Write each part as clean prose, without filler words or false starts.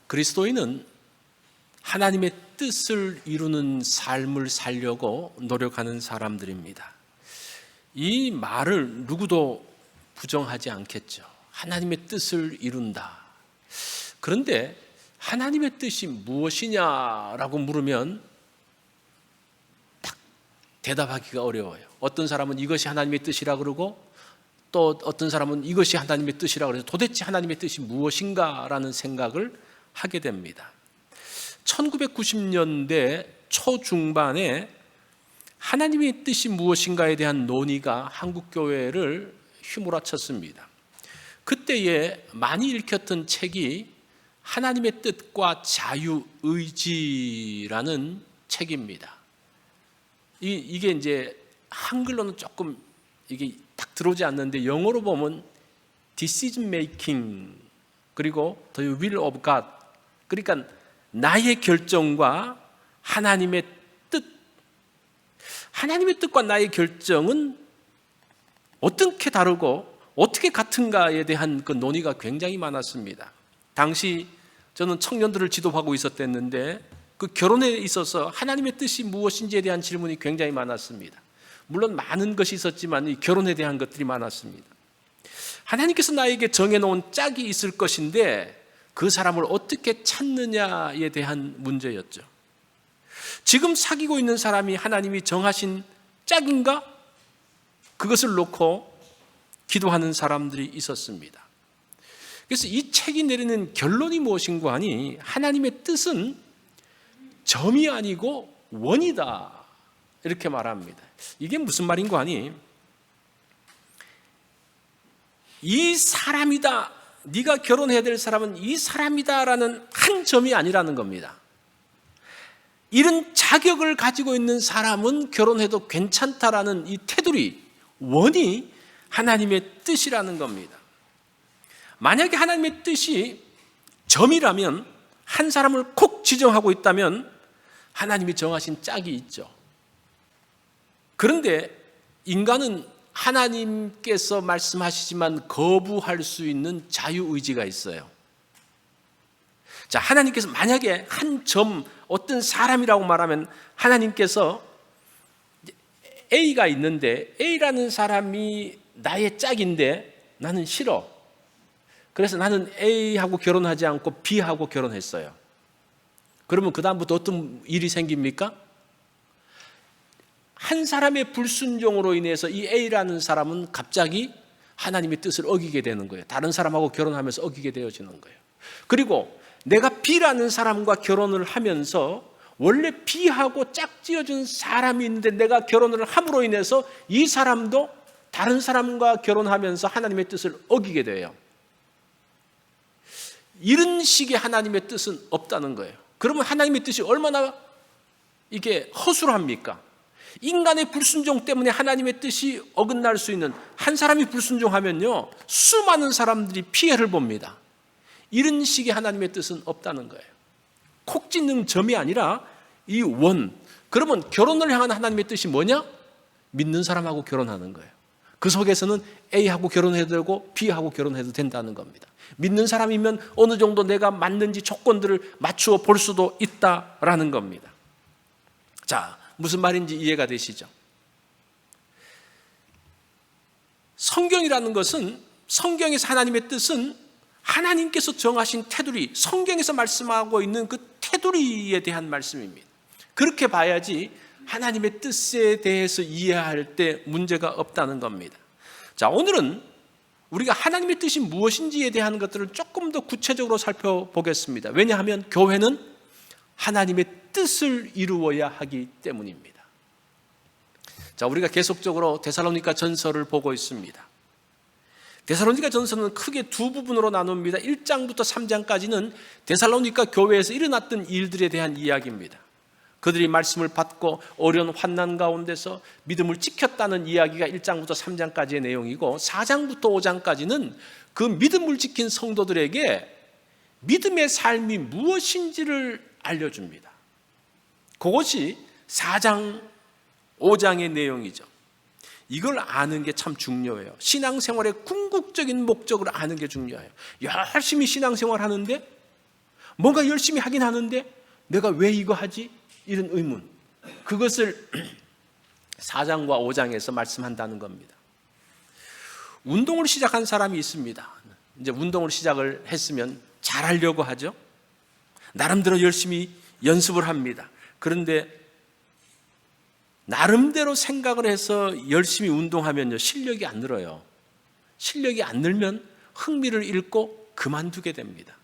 그리스도인은 하나님의 뜻을 이루는 삶을 살려고 노력하는 사람들입니다. 이 말을 누구도 부정하지 않겠죠. 하나님의 뜻을 이룬다. 그런데 하나님의 뜻이 무엇이냐라고 물으면 딱 대답하기가 어려워요. 어떤 사람은 이것이 하나님의 뜻이라 그러고 또 어떤 사람은 이것이 하나님의 뜻이라 그래서 도대체 하나님의 뜻이 무엇인가라는 생각을 하게 됩니다. 1990년대 초중반에 하나님의 뜻이 무엇인가에 대한 논의가 한국교회를 휘몰아쳤습니다. 그때에 많이 읽혔던 책이 하나님의 뜻과 자유의지라는 책입니다. 이게 이제 한글로는 조금 이게 딱 들어오지 않는데 영어로 보면 Decision Making 그리고 The Will of God, 그러니까 나의 결정과 하나님의 뜻, 하나님의 뜻과 나의 결정은 어떻게 다르고 어떻게 같은가에 대한 그 논의가 굉장히 많았습니다. 당시 저는 청년들을 지도하고 있었댔는데 그 결혼에 있어서 하나님의 뜻이 무엇인지에 대한 질문이 굉장히 많았습니다. 물론 많은 것이 있었지만 이 결혼에 대한 것들이 많았습니다. 하나님께서 나에게 정해놓은 짝이 있을 것인데 그 사람을 어떻게 찾느냐에 대한 문제였죠. 지금 사귀고 있는 사람이 하나님이 정하신 짝인가? 그것을 놓고 기도하는 사람들이 있었습니다. 그래서 이 책이 내리는 결론이 무엇인가 하니 하나님의 뜻은 점이 아니고 원이다 이렇게 말합니다. 이게 무슨 말인가 하니 이 사람이다, 네가 결혼해야 될 사람은 이 사람이다라는 한 점이 아니라는 겁니다. 이런 자격을 가지고 있는 사람은 결혼해도 괜찮다라는 이 테두리, 원이 하나님의 뜻이라는 겁니다. 만약에 하나님의 뜻이 점이라면, 한 사람을 콕 지정하고 있다면 하나님이 정하신 짝이 있죠. 그런데 인간은 하나님께서 말씀하시지만 거부할 수 있는 자유의지가 있어요. 자, 하나님께서 만약에 한 점, 어떤 사람이라고 말하면 하나님께서 A가 있는데 A라는 사람이 나의 짝인데 나는 싫어. 그래서 나는 A하고 결혼하지 않고 B하고 결혼했어요. 그러면 그 다음부터 어떤 일이 생깁니까? 한 사람의 불순종으로 인해서 이 A라는 사람은 갑자기 하나님의 뜻을 어기게 되는 거예요. 다른 사람하고 결혼하면서 어기게 되어지는 거예요. 그리고 내가 B라는 사람과 결혼을 하면서 원래 B하고 짝지어준 사람이 있는데 내가 결혼을 함으로 인해서 이 사람도 다른 사람과 결혼하면서 하나님의 뜻을 어기게 돼요. 이런 식의 하나님의 뜻은 없다는 거예요. 그러면 하나님의 뜻이 얼마나 이게 허술합니까? 인간의 불순종 때문에 하나님의 뜻이 어긋날 수 있는, 한 사람이 불순종하면요 수많은 사람들이 피해를 봅니다. 이런 식의 하나님의 뜻은 없다는 거예요. 콕 찢는 점이 아니라 이 원. 그러면 결혼을 향한 하나님의 뜻이 뭐냐? 믿는 사람하고 결혼하는 거예요. 그 속에서는 A하고 결혼해도 되고 B하고 결혼해도 된다는 겁니다. 믿는 사람이면 어느 정도 내가 맞는지 조건들을 맞추어 볼 수도 있다라는 겁니다. 자, 무슨 말인지 이해가 되시죠? 성경이라는 것은, 성경에서 하나님의 뜻은 하나님께서 정하신 테두리, 성경에서 말씀하고 있는 그 테두리에 대한 말씀입니다. 그렇게 봐야지 하나님의 뜻에 대해서 이해할 때 문제가 없다는 겁니다. 자, 오늘은 우리가 하나님의 뜻이 무엇인지에 대한 것들을 조금 더 구체적으로 살펴보겠습니다. 왜냐하면 교회는 하나님의 뜻을 이루어야 하기 때문입니다. 자, 우리가 계속적으로 데살로니가 전서를 보고 있습니다. 데살로니가 전서는 크게 두 부분으로 나눕니다. 1장부터 3장까지는 데살로니가 교회에서 일어났던 일들에 대한 이야기입니다. 그들이 말씀을 받고 어려운 환난 가운데서 믿음을 지켰다는 이야기가 1장부터 3장까지의 내용이고, 4장부터 5장까지는 그 믿음을 지킨 성도들에게 믿음의 삶이 무엇인지를 알려줍니다. 그것이 4장, 5장의 내용이죠. 이걸 아는 게 참 중요해요. 신앙생활의 궁극적인 목적을 아는 게 중요해요. 열심히 신앙생활 하는데 뭔가 열심히 하긴 하는데 내가 왜 이거 하지? 이런 의문. 그것을 4장과 5장에서 말씀한다는 겁니다. 운동을 시작한 사람이 있습니다. 이제 운동을 시작을 했으면 잘하려고 하죠. 나름대로 열심히 연습을 합니다. 그런데 나름대로 생각을 해서 열심히 운동하면요, 실력이 안 늘어요. 실력이 안 늘면 흥미를 잃고 그만두게 됩니다.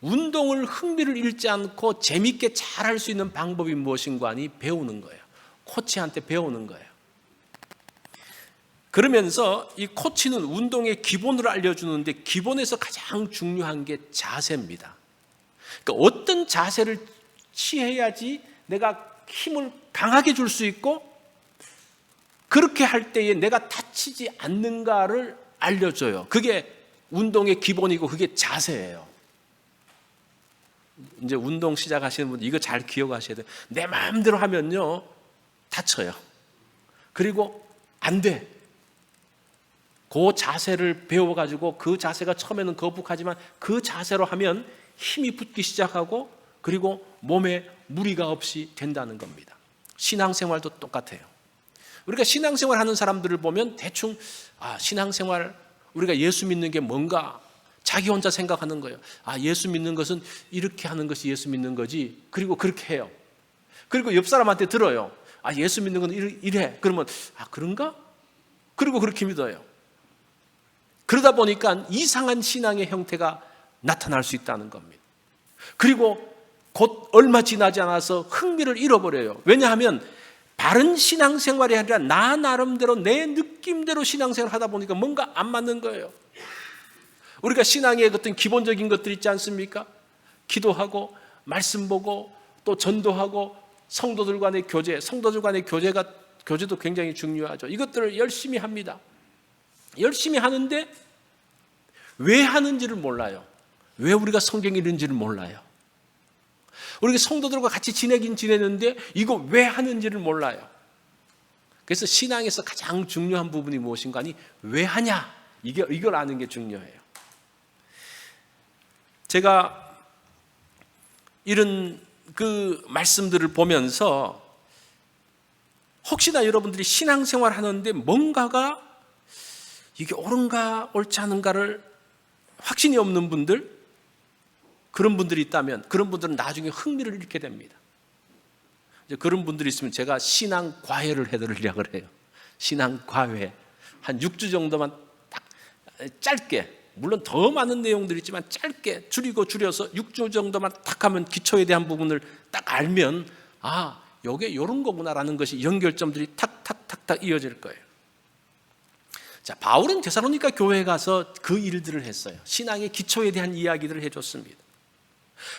운동을 흥미를 잃지 않고 재밌게 잘할 수 있는 방법이 무엇인가 하니 배우는 거예요. 코치한테 배우는 거예요. 그러면서 이 코치는 운동의 기본을 알려주는데 기본에서 가장 중요한 게 자세입니다. 그러니까 어떤 자세를 취해야지 내가 힘을 강하게 줄 수 있고 그렇게 할 때에 내가 다치지 않는가를 알려줘요. 그게 운동의 기본이고 그게 자세예요. 이제 운동 시작하시는 분들 이거 잘 기억하셔야 돼요. 내 마음대로 하면요 다쳐요. 그리고 안 돼. 그 자세를 배워가지고 그 자세가 처음에는 거북하지만 그 자세로 하면 힘이 붙기 시작하고 그리고 몸에 무리가 없이 된다는 겁니다. 신앙생활도 똑같아요. 우리가 신앙생활 하는 사람들을 보면 대충 신앙생활 우리가 예수 믿는 게 뭔가 자기 혼자 생각하는 거예요. 예수 믿는 것은 이렇게 하는 것이 예수 믿는 거지. 그리고 그렇게 해요. 그리고 옆 사람한테 들어요. 예수 믿는 건 이래. 그러면 그런가? 그리고 그렇게 믿어요. 그러다 보니까 이상한 신앙의 형태가 나타날 수 있다는 겁니다. 그리고 곧 얼마 지나지 않아서 흥미를 잃어버려요. 왜냐하면 바른 신앙생활이 아니라 나 나름대로 내 느낌대로 신앙생활을 하다 보니까 뭔가 안 맞는 거예요. 우리가 신앙의 어떤 기본적인 것들 있지 않습니까? 기도하고 말씀 보고 또 전도하고 성도들 간의 교제, 성도들 간의 교제도 굉장히 중요하죠. 이것들을 열심히 합니다. 열심히 하는데 왜 하는지를 몰라요. 왜 우리가 성경이 있는지를 몰라요. 우리가 성도들과 같이 지내긴 지내는데 이거 왜 하는지를 몰라요. 그래서 신앙에서 가장 중요한 부분이 무엇인가 하니 왜 하냐? 이걸 아는 게 중요해요. 제가 이런 그 말씀들을 보면서 혹시나 여러분들이 신앙생활 하는데 뭔가가 이게 옳은가 옳지 않은가를 확신이 없는 분들, 그런 분들이 있다면 그런 분들은 나중에 흥미를 잃게 됩니다. 이제 그런 분들이 있으면 제가 신앙 과외를 해드리려고 해요. 신앙 과외 한 6주 정도만 딱 짧게, 물론 더 많은 내용들이 있지만 짧게 줄여서 6주 정도만 딱 하면 기초에 대한 부분을 딱 알면 이게 이런 거구나라는 것이 연결점들이 탁탁탁탁 이어질 거예요. 자, 바울은 데살로니가 교회에 가서 그 일들을 했어요. 신앙의 기초에 대한 이야기들을 해줬습니다.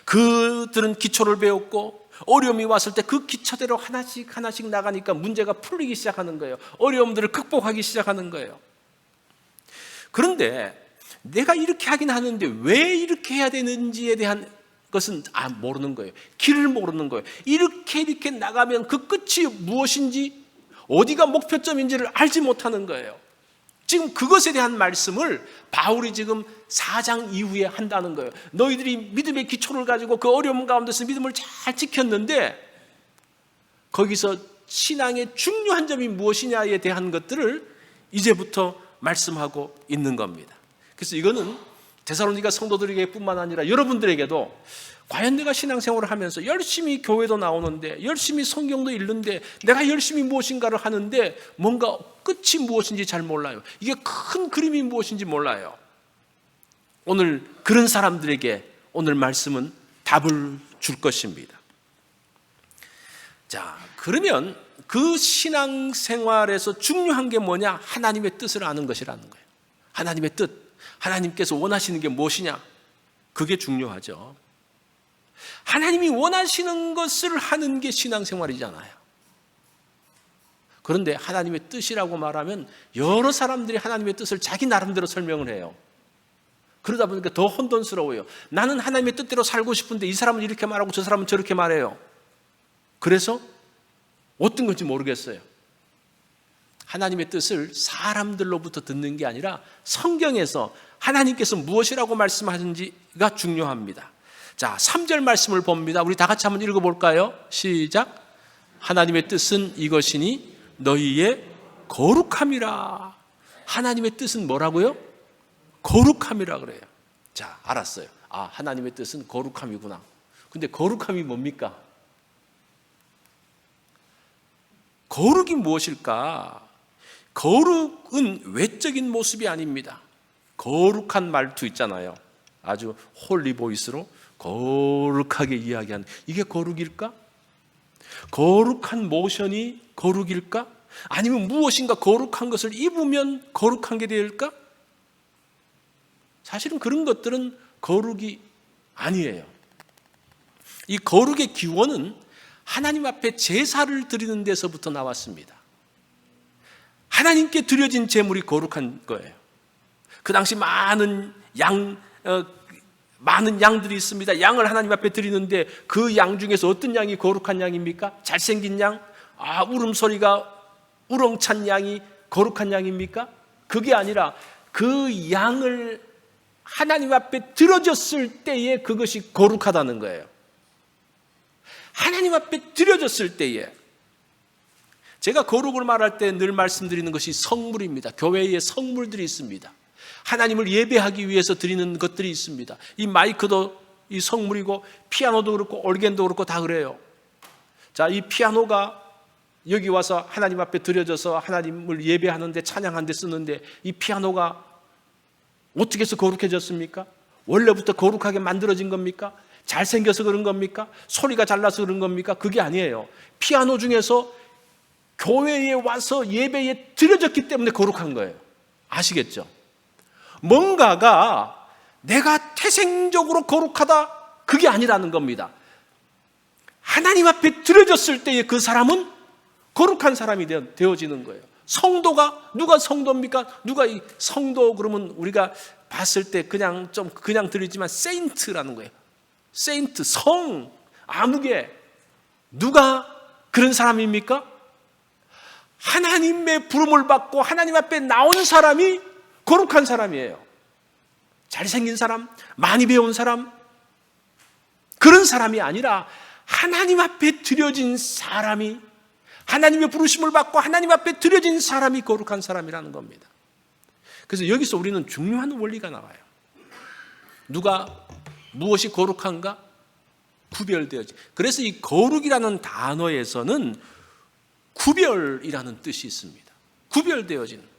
그들은 기초를 배웠고 어려움이 왔을 때 그 기초대로 하나씩 나가니까 문제가 풀리기 시작하는 거예요. 어려움들을 극복하기 시작하는 거예요. 그런데 내가 이렇게 하긴 하는데 왜 이렇게 해야 되는지에 대한 것은 모르는 거예요. 길을 모르는 거예요. 이렇게 나가면 그 끝이 무엇인지 어디가 목표점인지를 알지 못하는 거예요. 지금 그것에 대한 말씀을 바울이 지금 4장 이후에 한다는 거예요. 너희들이 믿음의 기초를 가지고 그 어려움 가운데서 믿음을 잘 지켰는데 거기서 신앙의 중요한 점이 무엇이냐에 대한 것들을 이제부터 말씀하고 있는 겁니다. 그래서 이거는 데살로니가 성도들에게 뿐만 아니라 여러분들에게도 과연 내가 신앙생활을 하면서 열심히 교회도 나오는데 열심히 성경도 읽는데 내가 열심히 무엇인가를 하는데 뭔가 끝이 무엇인지 잘 몰라요. 이게 큰 그림이 무엇인지 몰라요. 오늘 그런 사람들에게 오늘 말씀은 답을 줄 것입니다. 자, 그러면 그 신앙생활에서 중요한 게 뭐냐? 하나님의 뜻을 아는 것이라는 거예요. 하나님의 뜻. 하나님께서 원하시는 게 무엇이냐? 그게 중요하죠. 하나님이 원하시는 것을 하는 게 신앙생활이잖아요. 그런데 하나님의 뜻이라고 말하면 여러 사람들이 하나님의 뜻을 자기 나름대로 설명을 해요. 그러다 보니까 더 혼돈스러워요. 나는 하나님의 뜻대로 살고 싶은데 이 사람은 이렇게 말하고 저 사람은 저렇게 말해요. 그래서 어떤 건지 모르겠어요. 하나님의 뜻을 사람들로부터 듣는 게 아니라 성경에서 하나님께서 무엇이라고 말씀하시는지가 중요합니다. 자, 3절 말씀을 봅니다. 우리 다 같이 한번 읽어볼까요? 시작. 하나님의 뜻은 이것이니 너희의 거룩함이라. 하나님의 뜻은 뭐라고요? 거룩함이라 그래요. 자, 알았어요. 아, 하나님의 뜻은 거룩함이구나. 근데 거룩함이 뭡니까? 거룩이 무엇일까? 거룩은 외적인 모습이 아닙니다. 거룩한 말투 있잖아요. 아주 홀리 보이스로 거룩하게 이야기하는, 이게 거룩일까? 거룩한 모션이 거룩일까? 아니면 무엇인가 거룩한 것을 입으면 거룩한 게 될까? 사실은 그런 것들은 거룩이 아니에요. 이 거룩의 기원은 하나님 앞에 제사를 드리는 데서부터 나왔습니다. 하나님께 드려진 제물이 거룩한 거예요. 그 당시 많은 양들이 있습니다. 양을 하나님 앞에 드리는데 그 양 중에서 어떤 양이 거룩한 양입니까? 잘생긴 양? 울음소리가 우렁찬 양이 거룩한 양입니까? 그게 아니라 그 양을 하나님 앞에 드려졌을 때에 그것이 거룩하다는 거예요. 하나님 앞에 드려졌을 때에. 제가 거룩을 말할 때 늘 말씀드리는 것이 성물입니다. 교회에 성물들이 있습니다. 하나님을 예배하기 위해서 드리는 것들이 있습니다. 이 마이크도 이 성물이고 피아노도 그렇고 올겐도 그렇고 다 그래요. 자, 이 피아노가 여기 와서 하나님 앞에 드려져서 하나님을 예배하는데 찬양하는데 쓰는데 이 피아노가 어떻게 해서 거룩해졌습니까? 원래부터 거룩하게 만들어진 겁니까? 잘생겨서 그런 겁니까? 소리가 잘나서 그런 겁니까? 그게 아니에요. 피아노 중에서 교회에 와서 예배에 드려졌기 때문에 거룩한 거예요. 아시겠죠? 뭔가가 내가 태생적으로 거룩하다, 그게 아니라는 겁니다. 하나님 앞에 드려졌을 때에 그 사람은 거룩한 사람이 되어지는 거예요. 성도가, 누가 성도입니까? 누가 이 성도 그러면 우리가 봤을 때 그냥 들리지만 세인트라는 거예요. 세인트, 성, 아무개. 누가 그런 사람입니까? 하나님의 부름을 받고 하나님 앞에 나온 사람이 거룩한 사람이에요. 잘생긴 사람, 많이 배운 사람, 그런 사람이 아니라 하나님 앞에 드려진 사람이, 하나님의 부르심을 받고 하나님 앞에 드려진 사람이 거룩한 사람이라는 겁니다. 그래서 여기서 우리는 중요한 원리가 나와요. 누가 무엇이 거룩한가? 구별되어지. 그래서 이 거룩이라는 단어에서는 구별이라는 뜻이 있습니다. 구별되어지는.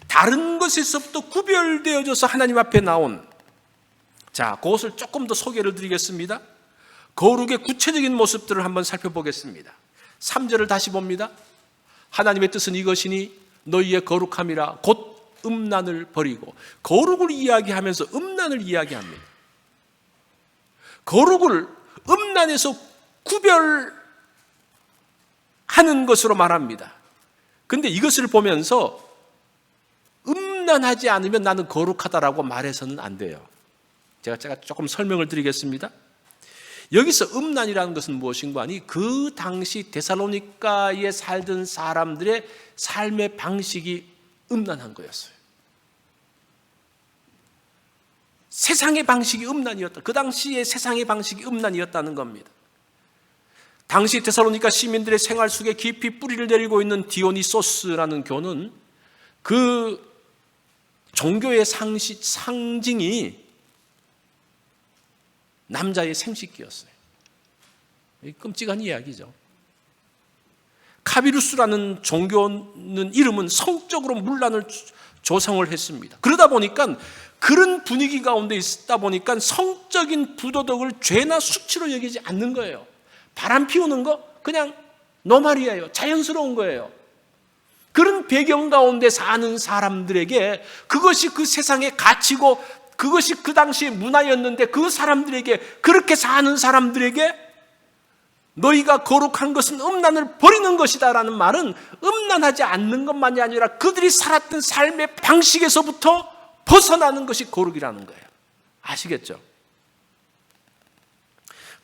다른 것에서부터 구별되어져서 하나님 앞에 나온. 자, 그것을 조금 더 소개를 드리겠습니다. 거룩의 구체적인 모습들을 한번 살펴보겠습니다. 3절을 다시 봅니다. 하나님의 뜻은 이것이니 너희의 거룩함이라 곧 음란을 버리고. 거룩을 이야기하면서 음란을 이야기합니다. 거룩을 음란에서 구별하는 것으로 말합니다. 그런데 이것을 보면서 음란하지 않으면 나는 거룩하다라고 말해서는 안 돼요. 제가 조금 설명을 드리겠습니다. 여기서 음란이라는 것은 무엇인가 하니 그 당시 데살로니가에 살던 사람들의 삶의 방식이 음란한 거였어요. 세상의 방식이 음란이었다. 그 당시의 세상의 방식이 음란이었다는 겁니다. 당시 데살로니가 시민들의 생활 속에 깊이 뿌리를 내리고 있는 디오니소스라는 교는 그 종교의 상징이 남자의 생식기였어요. 끔찍한 이야기죠. 카비루스라는 종교는 이름은 성적으로 문란을 조성을 했습니다. 그러다 보니까 그런 분위기 가운데 있다 보니까 성적인 부도덕을 죄나 수치로 여기지 않는 거예요. 바람 피우는 거 그냥 노말이에요. 자연스러운 거예요. 그런 배경 가운데 사는 사람들에게 그것이 그 세상의 가치고 그것이 그 당시의 문화였는데 그 사람들에게, 그렇게 사는 사람들에게 너희가 거룩한 것은 음란을 버리는 것이다 라는 말은 음란하지 않는 것만이 아니라 그들이 살았던 삶의 방식에서부터 벗어나는 것이 거룩이라는 거예요. 아시겠죠?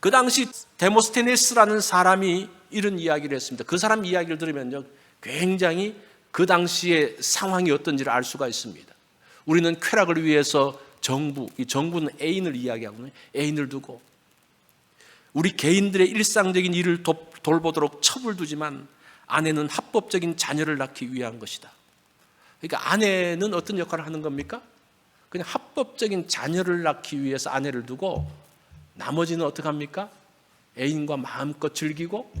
그 당시 데모스테네스라는 사람이 이런 이야기를 했습니다. 그 사람 이야기를 들으면요, 굉장히 그 당시의 상황이 어떤지를 알 수가 있습니다. 우리는 쾌락을 위해서 이 정부는 애인을 이야기하거든요. 애인을 두고 우리 개인들의 일상적인 일을 돌보도록 첩을 두지만 아내는 합법적인 자녀를 낳기 위한 것이다. 그러니까 아내는 어떤 역할을 하는 겁니까? 그냥 합법적인 자녀를 낳기 위해서 아내를 두고 나머지는 어떻게 합니까? 애인과 마음껏 즐기고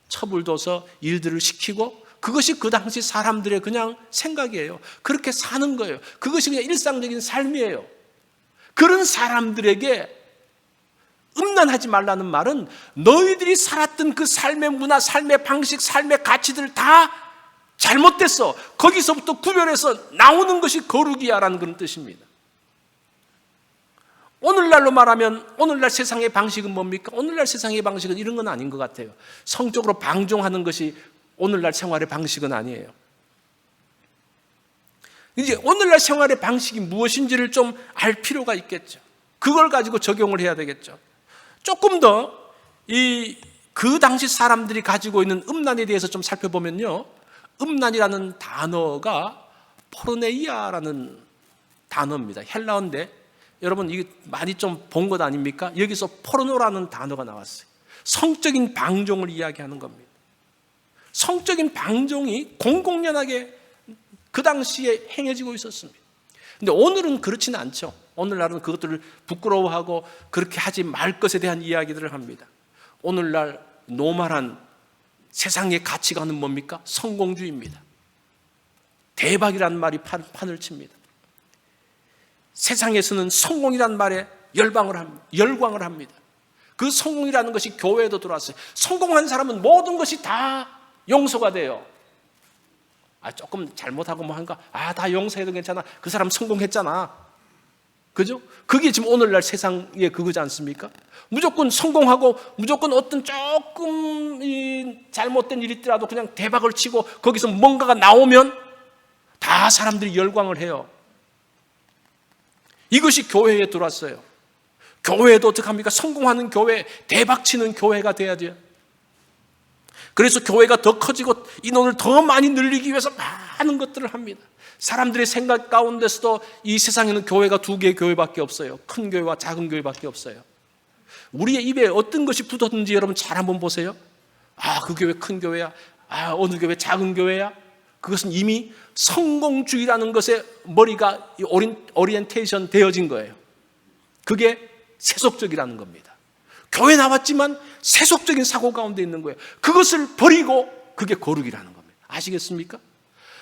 첩을 둬서 일들을 시키고, 그것이 그 당시 사람들의 그냥 생각이에요. 그렇게 사는 거예요. 그것이 그냥 일상적인 삶이에요. 그런 사람들에게 음란하지 말라는 말은 너희들이 살았던 그 삶의 문화, 삶의 방식, 삶의 가치들 다 잘못됐어. 거기서부터 구별해서 나오는 것이 거룩이야라는 그런 뜻입니다. 오늘날로 말하면 오늘날 세상의 방식은 뭡니까? 오늘날 세상의 방식은 이런 건 아닌 것 같아요. 성적으로 방종하는 것이 오늘날 생활의 방식은 아니에요. 이제 오늘날 생활의 방식이 무엇인지를 좀 알 필요가 있겠죠. 그걸 가지고 적용을 해야 되겠죠. 조금 더 그 당시 사람들이 가지고 있는 음란에 대해서 좀 살펴보면요, 음란이라는 단어가 포르네이아라는 단어입니다. 헬라어인데 여러분 이게 많이 좀 본 것 아닙니까? 여기서 포르노라는 단어가 나왔어요. 성적인 방종을 이야기하는 겁니다. 성적인 방종이 공공연하게 그 당시에 행해지고 있었습니다. 근데 오늘은 그렇지는 않죠. 오늘날은 그것들을 부끄러워하고 그렇게 하지 말 것에 대한 이야기들을 합니다. 오늘날 노멀한 세상의 가치관은 뭡니까? 성공주의입니다. 대박이라는 말이 판을 칩니다. 세상에서는 성공이라는 말에 열광을 합니다. 그 성공이라는 것이 교회에도 들어왔어요. 성공한 사람은 모든 것이 다 용서가 돼요. 조금 잘못하고 뭐 한가? 다 용서해도 괜찮아. 그 사람 성공했잖아. 그죠? 그게 지금 오늘날 세상의 그거지 않습니까? 무조건 성공하고 무조건 어떤 조금 잘못된 일이 있더라도 그냥 대박을 치고 거기서 뭔가가 나오면 다 사람들이 열광을 해요. 이것이 교회에 들어왔어요. 교회도 어떻게 합니까? 성공하는 교회, 대박치는 교회가 돼야 돼요. 그래서 교회가 더 커지고 인원을 더 많이 늘리기 위해서 많은 것들을 합니다. 사람들의 생각 가운데서도 이 세상에는 교회가 두 개의 교회밖에 없어요. 큰 교회와 작은 교회밖에 없어요. 우리의 입에 어떤 것이 붙었는지 여러분 잘 한번 보세요. 그 교회 큰 교회야. 어느 교회 작은 교회야. 그것은 이미 성공주의라는 것에 머리가 오리엔테이션 되어진 거예요. 그게 세속적이라는 겁니다. 교회 나왔지만 세속적인 사고 가운데 있는 거예요. 그것을 버리고 그게 거룩이라는 겁니다. 아시겠습니까?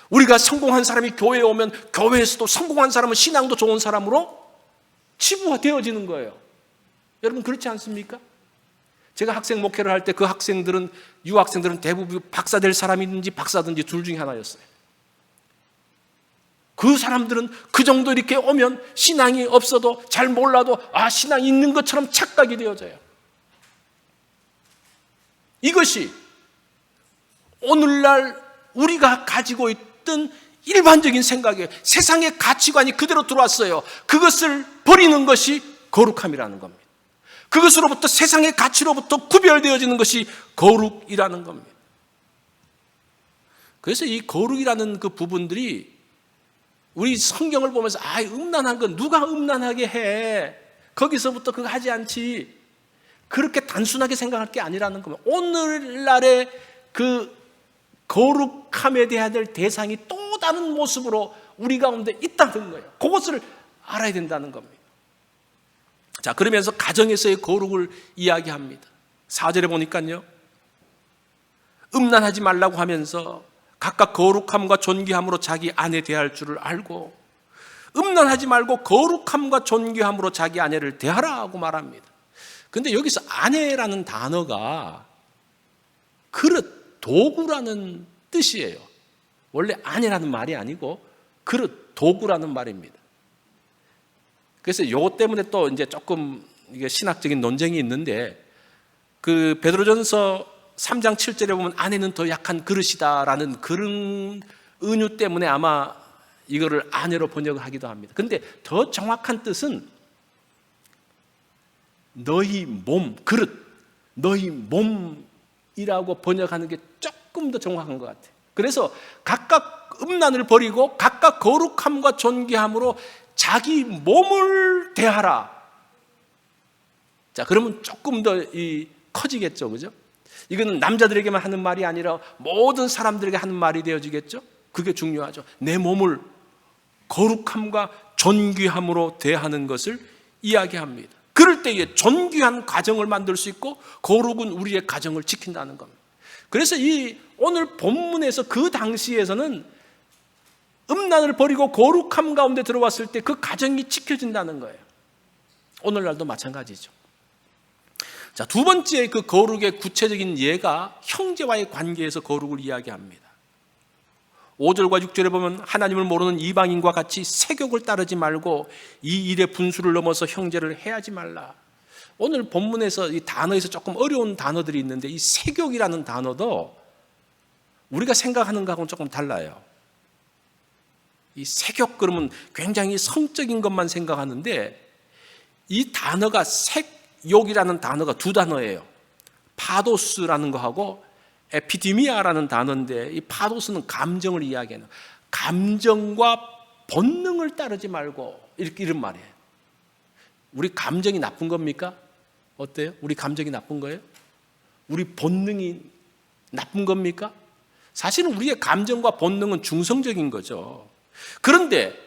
우리가 성공한 사람이 교회에 오면 교회에서도 성공한 사람은 신앙도 좋은 사람으로 치부화되어지는 거예요. 여러분 그렇지 않습니까? 제가 학생 목회를 할 때 그 유학생들은 대부분 박사 될 사람이든지 박사든지 둘 중에 하나였어요. 그 사람들은 그 정도 이렇게 오면 신앙이 없어도 잘 몰라도 신앙이 있는 것처럼 착각이 되어져요. 이것이 오늘날 우리가 가지고 있던 일반적인 생각이에요. 세상의 가치관이 그대로 들어왔어요. 그것을 버리는 것이 거룩함이라는 겁니다. 그것으로부터 세상의 가치로부터 구별되어지는 것이 거룩이라는 겁니다. 그래서 이 거룩이라는 그 부분들이 우리 성경을 보면서 음란한 건 누가 음란하게 해? 거기서부터 그거 하지 않지. 그렇게 단순하게 생각할 게 아니라는 겁니다. 오늘날의 그 거룩함에 대해야 될 대상이 또 다른 모습으로 우리 가운데 있다는 거예요. 그것을 알아야 된다는 겁니다. 자, 그러면서 가정에서의 거룩을 이야기합니다. 4절에 보니까요, 음란하지 말라고 하면서 각각 거룩함과 존귀함으로 자기 아내 대할 줄을 알고, 음란하지 말고 거룩함과 존귀함으로 자기 아내를 대하라고 말합니다. 그런데 여기서 아내라는 단어가 그릇, 도구라는 뜻이에요. 원래 아내라는 말이 아니고 그릇, 도구라는 말입니다. 그래서 이것 때문에 또 이제 조금 이게 신학적인 논쟁이 있는데, 그 베드로전서 3장 7절에 보면 아내는 더 약한 그릇이다라는 그런 은유 때문에 아마 이거를 아내로 번역을 하기도 합니다. 그런데 더 정확한 뜻은 너희 몸, 그릇, 너희 몸이라고 번역하는 게 조금 더 정확한 것 같아요. 그래서 각각 음란을 버리고 각각 거룩함과 존귀함으로 자기 몸을 대하라. 자, 그러면 조금 더 커지겠죠, 그죠? 이건 남자들에게만 하는 말이 아니라 모든 사람들에게 하는 말이 되어지겠죠? 그게 중요하죠. 내 몸을 거룩함과 존귀함으로 대하는 것을 이야기합니다. 그럴 때에 존귀한 가정을 만들 수 있고 거룩은 우리의 가정을 지킨다는 겁니다. 그래서 이 오늘 본문에서 그 당시에서는 음란을 버리고 거룩함 가운데 들어왔을 때 그 가정이 지켜진다는 거예요. 오늘날도 마찬가지죠. 자, 두 번째 그 거룩의 구체적인 예가 형제와의 관계에서 거룩을 이야기합니다. 5절과 6절에 보면 하나님을 모르는 이방인과 같이 세욕을 따르지 말고 이 일의 분수를 넘어서 형제를 해하지 말라. 오늘 본문에서 이 단어에서 조금 어려운 단어들이 있는데 이 세욕이라는 단어도 우리가 생각하는 것하고는 조금 달라요. 이 세욕 그러면 굉장히 성적인 것만 생각하는데 이 단어가 욕이라는 단어가 두 단어예요. 파도스라는 거하고 에피디미아라는 단어인데 이 파도스는 감정을 이야기하는 감정과 본능을 따르지 말고 이런 말이에요. 우리 감정이 나쁜 겁니까? 어때요? 우리 감정이 나쁜 거예요? 우리 본능이 나쁜 겁니까? 사실은 우리의 감정과 본능은 중성적인 거죠. 그런데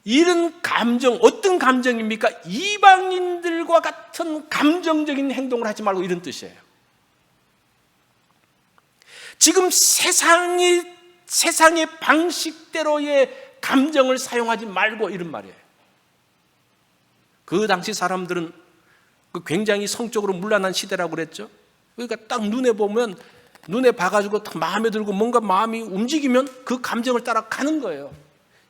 이런 감정, 어떤 감정입니까? 이방인들과 같은 감정적인 행동을 하지 말고 이런 뜻이에요. 지금 세상의 방식대로의 감정을 사용하지 말고 이런 말이에요. 그 당시 사람들은 굉장히 성적으로 문란한 시대라고 그랬죠. 그러니까 딱 눈에 봐가지고 마음에 들고 뭔가 마음이 움직이면 그 감정을 따라 가는 거예요.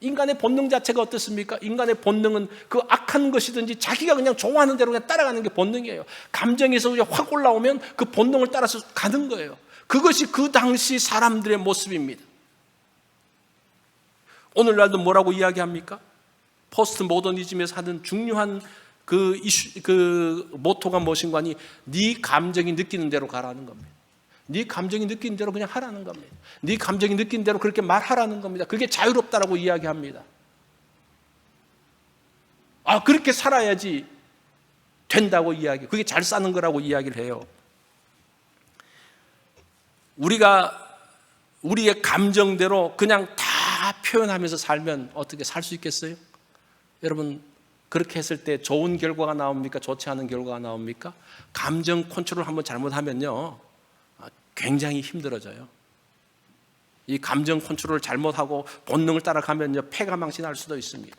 인간의 본능 자체가 어떻습니까? 인간의 본능은 그 악한 것이든지 자기가 그냥 좋아하는 대로 그냥 따라가는 게 본능이에요. 감정에서 그냥 확 올라오면 그 본능을 따라서 가는 거예요. 그것이 그 당시 사람들의 모습입니다. 오늘날도 뭐라고 이야기합니까? 포스트 모더니즘에서 하는 중요한 그 모토가 무엇인가 하니 네 감정이 느끼는 대로 가라는 겁니다. 네 감정이 느끼는 대로 그냥 하라는 겁니다. 네 감정이 느끼는 대로 그렇게 말하라는 겁니다. 그게 자유롭다라고 이야기합니다. 그렇게 살아야지 된다고 이야기. 그게 잘 사는 거라고 이야기를 해요. 우리가 우리의 감정대로 그냥 다 표현하면서 살면 어떻게 살 수 있겠어요? 여러분, 그렇게 했을 때 좋은 결과가 나옵니까? 좋지 않은 결과가 나옵니까? 감정 컨트롤 한번 잘못하면요 굉장히 힘들어져요. 이 감정 컨트롤을 잘못하고 본능을 따라가면요 패가 망신할 수도 있습니다.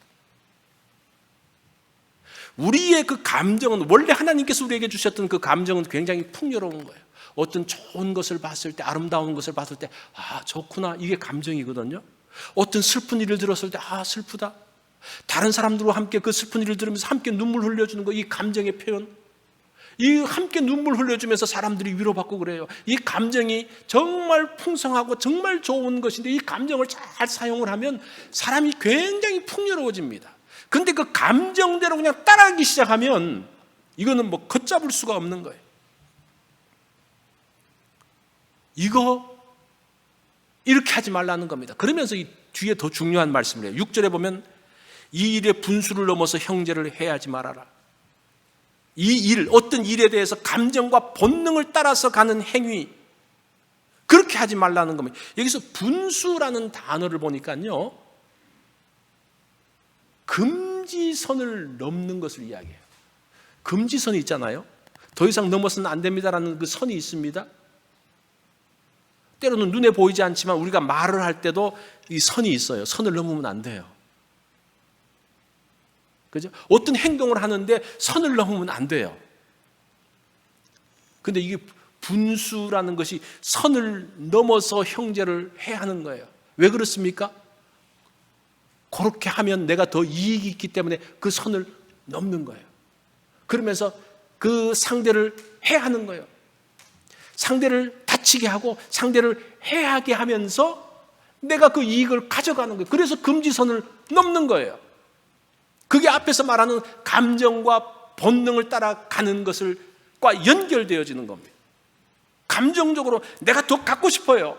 우리의 그 감정은 원래 하나님께서 우리에게 주셨던 그 감정은 굉장히 풍요로운 거예요. 어떤 좋은 것을 봤을 때, 아름다운 것을 봤을 때 좋구나, 이게 감정이거든요. 어떤 슬픈 일을 들었을 때 슬프다. 다른 사람들과 함께 그 슬픈 일을 들으면서 함께 눈물 흘려주는 거, 이 감정의 표현. 이 함께 눈물 흘려주면서 사람들이 위로받고 그래요. 이 감정이 정말 풍성하고 정말 좋은 것인데 이 감정을 잘 사용을 하면 사람이 굉장히 풍요로워집니다. 근데 그 감정대로 그냥 따라하기 시작하면 이거는 뭐 걷잡을 수가 없는 거예요. 이렇게 하지 말라는 겁니다. 그러면서 이 뒤에 더 중요한 말씀을 해요. 6절에 보면 이 일의 분수를 넘어서 형제를 해하지 말아라. 어떤 일에 대해서 감정과 본능을 따라서 가는 행위, 그렇게 하지 말라는 겁니다. 여기서 분수라는 단어를 보니까요 금지선을 넘는 것을 이야기해요. 금지선이 있잖아요. 더 이상 넘어서는 안 됩니다라는 그 선이 있습니다. 때로는 눈에 보이지 않지만 우리가 말을 할 때도 이 선이 있어요. 선을 넘으면 안 돼요. 그죠? 어떤 행동을 하는데 선을 넘으면 안 돼요. 근데 이게 분수라는 것이 선을 넘어서 형제를 해야 하는 거예요. 왜 그렇습니까? 그렇게 하면 내가 더 이익이 있기 때문에 그 선을 넘는 거예요. 그러면서 그 상대를 해하는 거예요. 상대를 다치게 하고 상대를 해하게 하면서 내가 그 이익을 가져가는 거예요. 그래서 금지선을 넘는 거예요. 그게 앞에서 말하는 감정과 본능을 따라가는 것과 연결되어지는 겁니다. 감정적으로 내가 더 갖고 싶어요.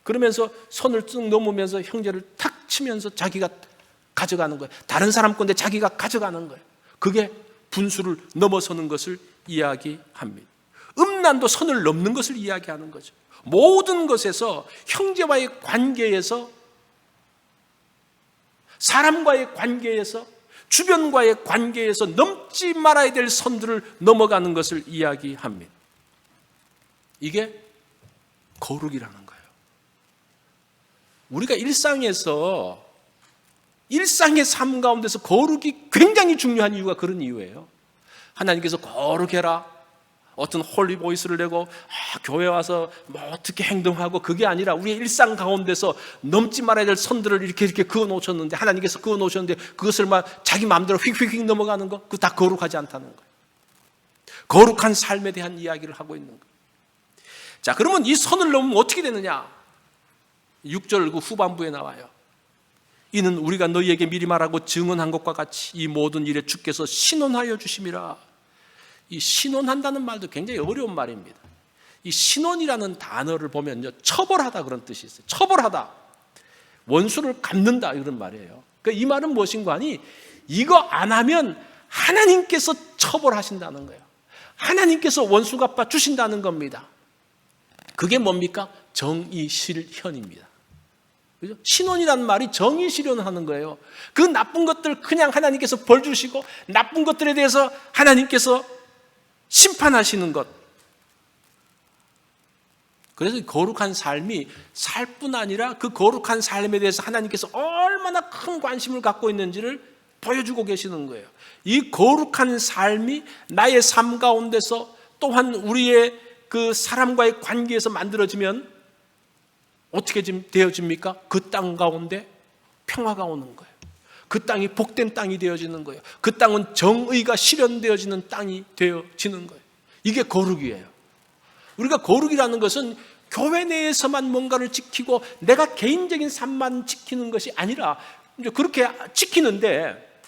그러면서 선을 쭉 넘으면서 형제를 탁 치면서 자기가 가져가는 거예요. 다른 사람 건데 자기가 가져가는 거예요. 그게 분수를 넘어서는 것을 이야기합니다. 음란도 선을 넘는 것을 이야기하는 거죠. 모든 것에서, 형제와의 관계에서, 사람과의 관계에서, 주변과의 관계에서 넘지 말아야 될 선들을 넘어가는 것을 이야기합니다. 이게 거룩이라는 거예요. 우리가 일상의 삶 가운데서 거룩이 굉장히 중요한 이유가 그런 이유예요. 하나님께서 거룩해라, 어떤 홀리 보이스를 내고 교회 와서 뭐 어떻게 행동하고, 그게 아니라 우리의 일상 가운데서 넘지 말아야 될 선들을 이렇게 그어 놓으셨는데, 하나님께서 그어 놓으셨는데 그것을 막 자기 마음대로 휙휙휙 넘어가는 거, 그거 다 거룩하지 않다는 거예요. 거룩한 삶에 대한 이야기를 하고 있는 거예요. 자, 그러면 이 선을 넘으면 어떻게 되느냐? 6절 그 후반부에 나와요. 이는 우리가 너희에게 미리 말하고 증언한 것과 같이 이 모든 일에 주께서 신원하여 주심이라. 이 신원한다는 말도 굉장히 어려운 말입니다. 이 신원이라는 단어를 보면요, 처벌하다 그런 뜻이 있어요. 처벌하다, 원수를 갚는다, 이런 말이에요. 그러니까 이 말은 무엇인가 하니, 이거 안 하면 하나님께서 처벌하신다는 거예요. 하나님께서 원수 갚아 주신다는 겁니다. 그게 뭡니까? 정의실현입니다. 그죠? 신원이라는 말이 정의실현하는 거예요. 그 나쁜 것들 그냥 하나님께서 벌 주시고, 나쁜 것들에 대해서 하나님께서 심판하시는 것. 그래서 거룩한 삶이 살 뿐 아니라 그 거룩한 삶에 대해서 하나님께서 얼마나 큰 관심을 갖고 있는지를 보여주고 계시는 거예요. 이 거룩한 삶이 나의 삶 가운데서, 또한 우리의 그 사람과의 관계에서 만들어지면 어떻게 되어집니까? 그 땅 가운데 평화가 오는 거예요. 그 땅이 복된 땅이 되어지는 거예요. 그 땅은 정의가 실현되어지는 땅이 되어지는 거예요. 이게 거룩이에요. 우리가 거룩이라는 것은 교회 내에서만 뭔가를 지키고 내가 개인적인 삶만 지키는 것이 아니라, 이제 그렇게 지키는데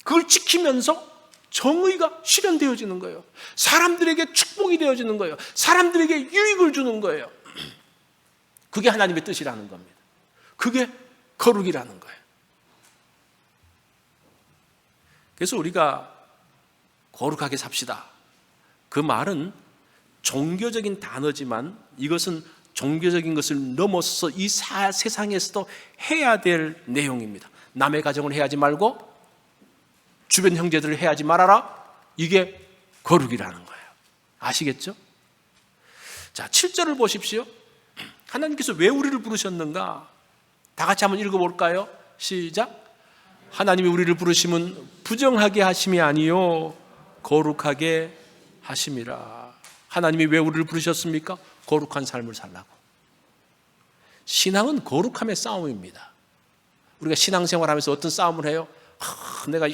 그걸 지키면서 정의가 실현되어지는 거예요. 사람들에게 축복이 되어지는 거예요. 사람들에게 유익을 주는 거예요. 그게 하나님의 뜻이라는 겁니다. 그게 거룩이라는 거예요. 그래서 우리가 거룩하게 삽시다, 그 말은 종교적인 단어지만 이것은 종교적인 것을 넘어서 이 세상에서도 해야 될 내용입니다. 남의 가정을 해하지 말고 주변 형제들을 해하지 말아라. 이게 거룩이라는 거예요. 아시겠죠? 자, 7절을 보십시오. 하나님께서 왜 우리를 부르셨는가? 다 같이 한번 읽어볼까요? 시작. 하나님이 우리를 부르심은 부정하게 하심이 아니요 거룩하게 하심이라. 하나님이 왜 우리를 부르셨습니까? 거룩한 삶을 살라고. 신앙은 거룩함의 싸움입니다. 우리가 신앙생활하면서 어떤 싸움을 해요? 내가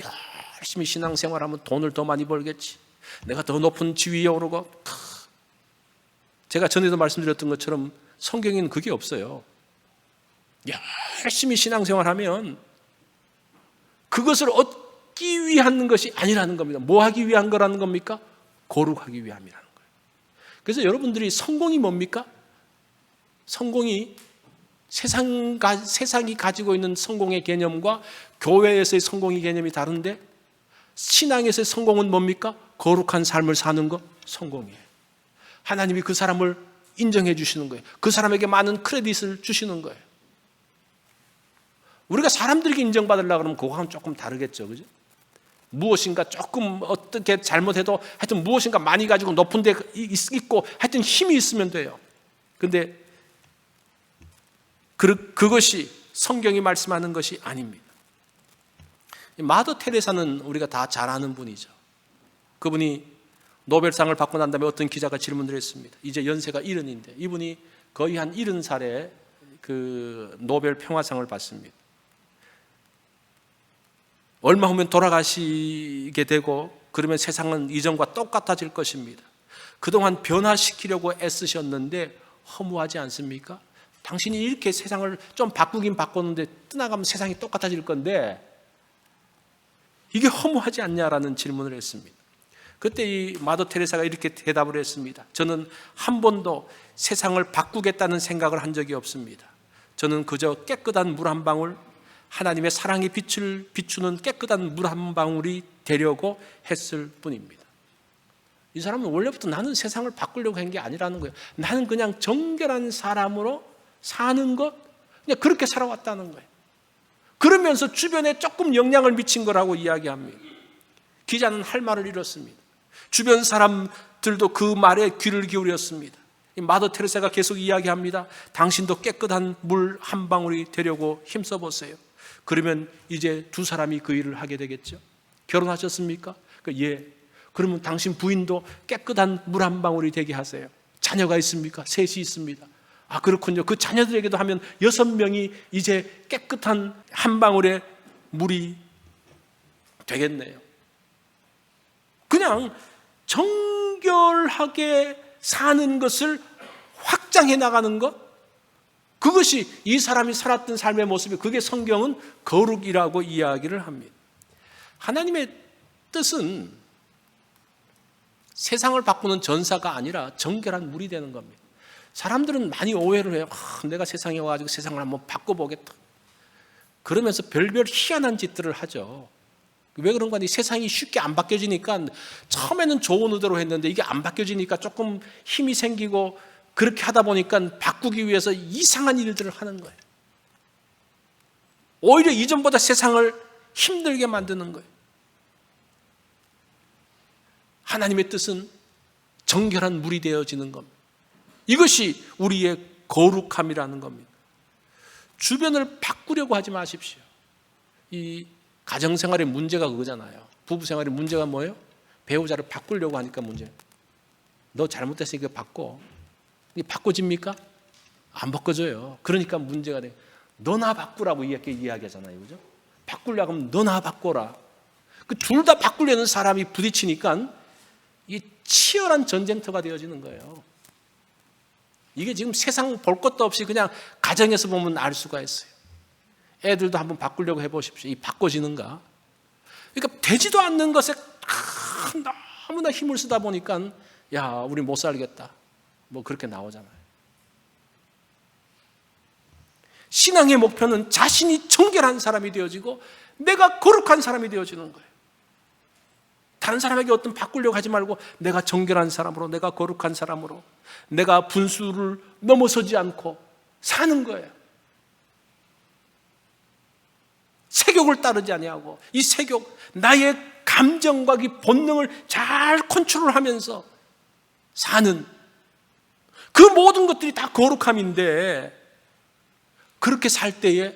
열심히 신앙생활하면 돈을 더 많이 벌겠지, 내가 더 높은 지위에 오르고. 제가 전에도 말씀드렸던 것처럼 성경에는 그게 없어요. 열심히 신앙생활하면 그것을 얻기 위한 것이 아니라는 겁니다. 뭐 하기 위한 거라는 겁니까? 거룩하기 위함이라는 거예요. 그래서 여러분들이 성공이 뭡니까? 성공이 세상이 가지고 있는 성공의 개념과 교회에서의 성공의 개념이 다른데, 신앙에서의 성공은 뭡니까? 거룩한 삶을 사는 거, 성공이에요. 하나님이 그 사람을 인정해 주시는 거예요. 그 사람에게 많은 크레딧을 주시는 거예요. 우리가 사람들에게 인정받으려고 그러면 그거하고는 조금 다르겠죠, 그죠? 무엇인가 조금 어떻게 잘못해도 하여튼 무엇인가 많이 가지고 높은 데 있고 하여튼 힘이 있으면 돼요. 근데 그것이 성경이 말씀하는 것이 아닙니다. 마더 테레사는 우리가 다 잘 아는 분이죠. 그분이 노벨상을 받고 난 다음에 어떤 기자가 질문을 했습니다. 이제 연세가 70인데 이분이 거의 한 70살에 그 노벨 평화상을 받습니다. 얼마 후면 돌아가시게 되고, 그러면 세상은 이전과 똑같아질 것입니다. 그동안 변화시키려고 애쓰셨는데 허무하지 않습니까? 당신이 이렇게 세상을 좀 바꾸긴 바꿨는데 떠나가면 세상이 똑같아질 건데 이게 허무하지 않냐라는 질문을 했습니다. 그때 이 마더 테레사가 이렇게 대답을 했습니다. 저는 한 번도 세상을 바꾸겠다는 생각을 한 적이 없습니다. 저는 그저 깨끗한 물 한 방울, 하나님의 사랑의 빛을 비추는 깨끗한 물 한 방울이 되려고 했을 뿐입니다. 이 사람은 원래부터 나는 세상을 바꾸려고 한 게 아니라는 거예요. 나는 그냥 정결한 사람으로 사는 것, 그냥 그렇게 살아왔다는 거예요. 그러면서 주변에 조금 영향을 미친 거라고 이야기합니다. 기자는 할 말을 잃었습니다. 주변 사람들도 그 말에 귀를 기울였습니다. 마더 테레사가 계속 이야기합니다. 당신도 깨끗한 물 한 방울이 되려고 힘써 보세요. 그러면 이제 두 사람이 그 일을 하게 되겠죠. 결혼하셨습니까? 예. 그러면 당신 부인도 깨끗한 물 한 방울이 되게 하세요. 자녀가 있습니까? 셋이 있습니다. 아, 그렇군요. 그 자녀들에게도 하면 6명이 이제 깨끗한 한 방울의 물이 되겠네요. 그냥 정결하게 사는 것을 확장해 나가는 것, 그것이 이 사람이 살았던 삶의 모습이, 그게 성경은 거룩이라고 이야기를 합니다. 하나님의 뜻은 세상을 바꾸는 전사가 아니라 정결한 물이 되는 겁니다. 사람들은 많이 오해를 해요. 내가 세상에 와가지고 세상을 한번 바꿔보겠다. 그러면서 별별 희한한 짓들을 하죠. 왜 그런가? 세상이 쉽게 안 바뀌어지니까, 처음에는 좋은 의도로 했는데 이게 안 바뀌어지니까 조금 힘이 생기고, 그렇게 하다 보니까 바꾸기 위해서 이상한 일들을 하는 거예요. 오히려 이전보다 세상을 힘들게 만드는 거예요. 하나님의 뜻은 정결한 물이 되어지는 겁니다. 이것이 우리의 거룩함이라는 겁니다. 주변을 바꾸려고 하지 마십시오. 이 가정생활의 문제가 그거잖아요. 부부생활의 문제가 뭐예요? 배우자를 바꾸려고 하니까 문제. 너 잘못됐으니까 바꿔. 이게 바꿔집니까? 안 바꿔져요. 그러니까 문제가 돼. 너나 바꾸라고 이렇게 이야기하잖아요. 그죠? 바꾸려고 하면 너나 바꿔라. 그 둘 다 바꾸려는 사람이 부딪히니까 이 치열한 전쟁터가 되어지는 거예요. 이게 지금 세상 볼 것도 없이 그냥 가정에서 보면 알 수가 있어요. 애들도 한번 바꾸려고 해보십시오. 이 바꿔지는가? 그러니까 되지도 않는 것에 너무나 힘을 쓰다 보니까 야, 우리 못 살겠다. 뭐 그렇게 나오잖아요. 신앙의 목표는 자신이 정결한 사람이 되어지고 내가 거룩한 사람이 되어지는 거예요. 다른 사람에게 어떤 바꾸려고 하지 말고 내가 정결한 사람으로, 내가 거룩한 사람으로, 내가 분수를 넘어서지 않고 사는 거예요. 세욕을 따르지 아니하고, 이 세욕, 나의 감정과 이 본능을 잘 컨트롤하면서 사는 그 모든 것들이 다 거룩함인데, 그렇게 살 때에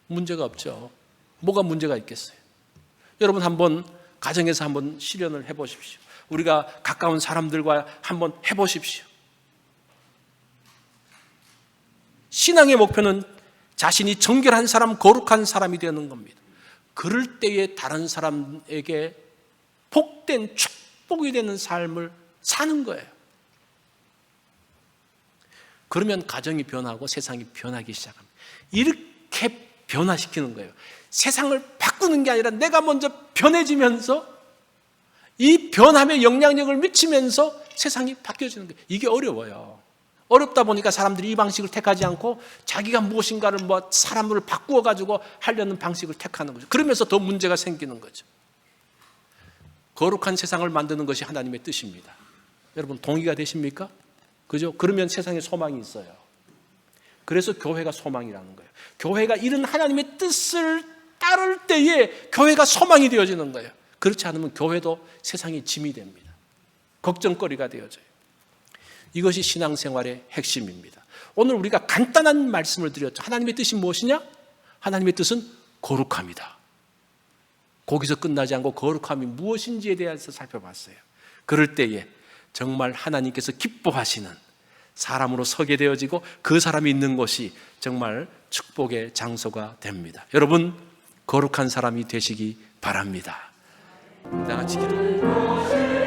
문제가 없죠. 뭐가 문제가 있겠어요? 여러분 한번 가정에서 한번 실현을 해보십시오. 우리가 가까운 사람들과 한번 해보십시오. 신앙의 목표는 자신이 정결한 사람, 거룩한 사람이 되는 겁니다. 그럴 때에 다른 사람에게 복된 축복이 되는 삶을 사는 거예요. 그러면 가정이 변하고 세상이 변하기 시작합니다. 이렇게 변화시키는 거예요. 세상을 바꾸는 게 아니라 내가 먼저 변해지면서 이 변함에 영향력을 미치면서 세상이 바뀌어지는 거예요. 이게 어려워요. 어렵다 보니까 사람들이 이 방식을 택하지 않고 자기가 무엇인가를 사람을 바꾸어 가지고 하려는 방식을 택하는 거죠. 그러면서 더 문제가 생기는 거죠. 거룩한 세상을 만드는 것이 하나님의 뜻입니다. 여러분 동의가 되십니까? 그죠? 그러면 세상에 소망이 있어요. 그래서 교회가 소망이라는 거예요. 교회가 이런 하나님의 뜻을 따를 때에 교회가 소망이 되어지는 거예요. 그렇지 않으면 교회도 세상의 짐이 됩니다. 걱정거리가 되어져요. 이것이 신앙생활의 핵심입니다. 오늘 우리가 간단한 말씀을 드렸죠. 하나님의 뜻이 무엇이냐? 하나님의 뜻은 거룩함이다. 거기서 끝나지 않고 거룩함이 무엇인지에 대해서 살펴봤어요. 그럴 때에 정말 하나님께서 기뻐하시는 사람으로 서게 되어지고 그 사람이 있는 곳이 정말 축복의 장소가 됩니다. 여러분 거룩한 사람이 되시기 바랍니다. 다 같이 기도합니다.